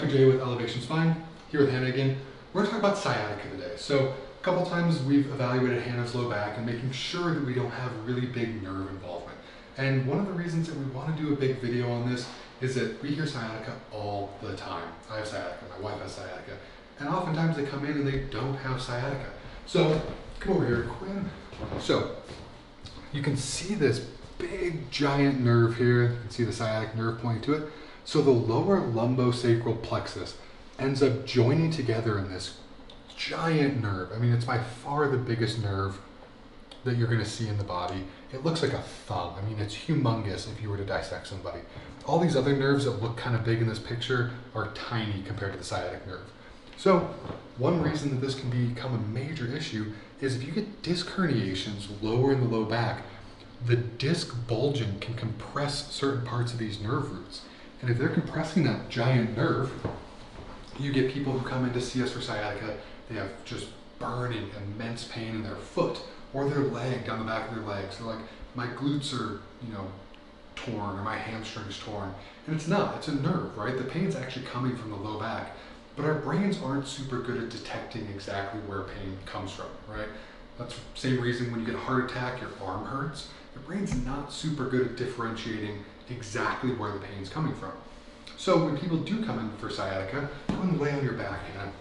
Dr. J with Elevation Spine, here with Hannah again. We're going to talk about sciatica today. So a couple times we've evaluated Hannah's low back and making sure that we don't have really big nerve involvement. And one of the reasons that we want to do a big video on this is that we hear sciatica all the time. I have sciatica, my wife has sciatica, and oftentimes they come in and they don't have sciatica. So come over here, Quinn. So you can see this big giant nerve here. You can see the sciatic nerve pointing to it. So the lower lumbosacral plexus ends up joining together in this giant nerve. I mean, it's by far the biggest nerve that you're going to see in the body. It looks like a thumb. I mean, it's humongous if you were to dissect somebody. All these other nerves that look kind of big in this picture are tiny compared to the sciatic nerve. So one reason that this can become a major issue is if you get disc herniations lower in the low back, the disc bulging can compress certain parts of these nerve roots. And if they're compressing that giant nerve, you get people who come in to see us for sciatica, they have just burning, immense pain in their foot or their leg, down the back of their legs. They're like, my glutes are, torn, or my hamstring's torn. And it's not, it's a nerve, right? The pain's actually coming from the low back, but our brains aren't super good at detecting exactly where pain comes from, right? That's the same reason when you get a heart attack, your arm hurts. Your brain's not super good at differentiating exactly where the pain's coming from. So when people do come in for sciatica, go ahead and lay on your back, Hannah.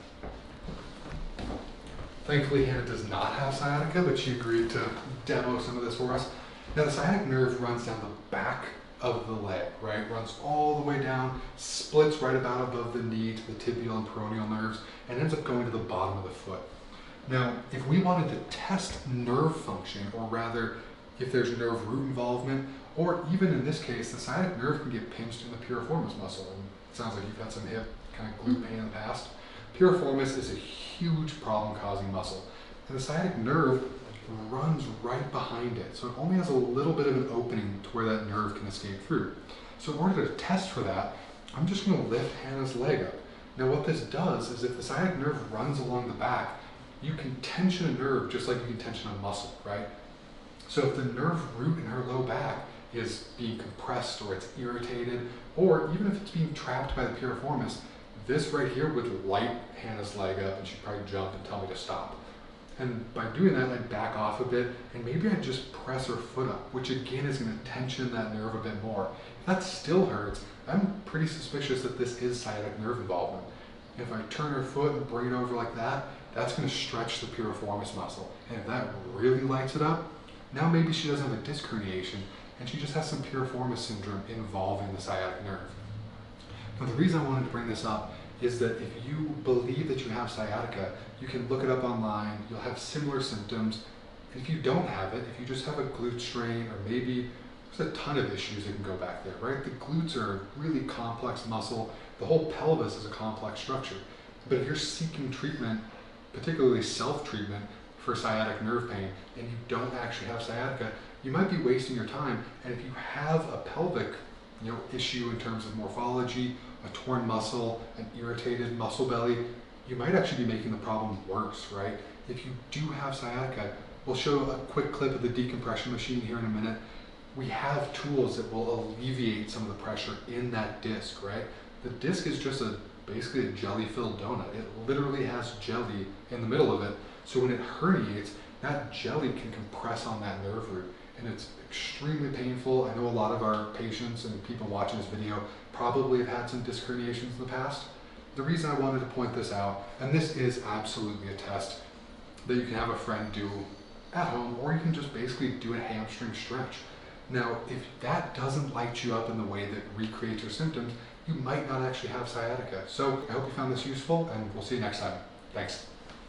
Thankfully, Hannah does not have sciatica, but she agreed to demo some of this for us. Now, the sciatic nerve runs down the back of the leg, right? Runs all the way down, splits right about above the knee to the tibial and peroneal nerves, and ends up going to the bottom of the foot. Now, if we wanted to test nerve function, or rather, if there's nerve root involvement, or even in this case, the sciatic nerve can get pinched in the piriformis muscle. And it sounds like you've had some hip kind of glute pain in the past. Piriformis is a huge problem-causing muscle, and the sciatic nerve runs right behind it, so it only has a little bit of an opening to where that nerve can escape through. So in order to test for that, I'm just going to lift Hannah's leg up. Now what this does is if the sciatic nerve runs along the back, you can tension a nerve just like you can tension a muscle, right? So if the nerve root in her low back is being compressed or it's irritated, or even if it's being trapped by the piriformis, this right here would light Hannah's leg up and she'd probably jump and tell me to stop. And by doing that, I'd back off a bit and maybe I'd just press her foot up, which again is going to tension that nerve a bit more. If that still hurts, I'm pretty suspicious that this is sciatic nerve involvement. If I turn her foot and bring it over like that, that's going to stretch the piriformis muscle. And if that really lights it up, now maybe she doesn't have a disc herniation and she just has some piriformis syndrome involving the sciatic nerve. Now the reason I wanted to bring this up is that if you believe that you have sciatica, you can look it up online, you'll have similar symptoms. And if you don't have it, if you just have a glute strain, or maybe there's a ton of issues that can go back there, right? The glutes are a really complex muscle. The whole pelvis is a complex structure. But if you're seeking treatment, particularly self-treatment for sciatic nerve pain, and you don't actually have sciatica, you might be wasting your time. And if you have a pelvic issue in terms of morphology, a torn muscle, an irritated muscle belly, you might actually be making the problem worse, right? If you do have sciatica, we'll show a quick clip of the decompression machine here in a minute. We have tools that will alleviate some of the pressure in that disc, right? The disc is just basically a jelly-filled donut. It literally has jelly in the middle of it, so when it herniates, that jelly can compress on that nerve root, and it's extremely painful. I know a lot of our patients and people watching this video probably have had some disc herniations in the past. The reason I wanted to point this out, and this is absolutely a test that you can have a friend do at home, or you can just basically do a hamstring stretch. Now, if that doesn't light you up in the way that recreates your symptoms, you might not actually have sciatica. So I hope you found this useful, and we'll see you next time. Thanks.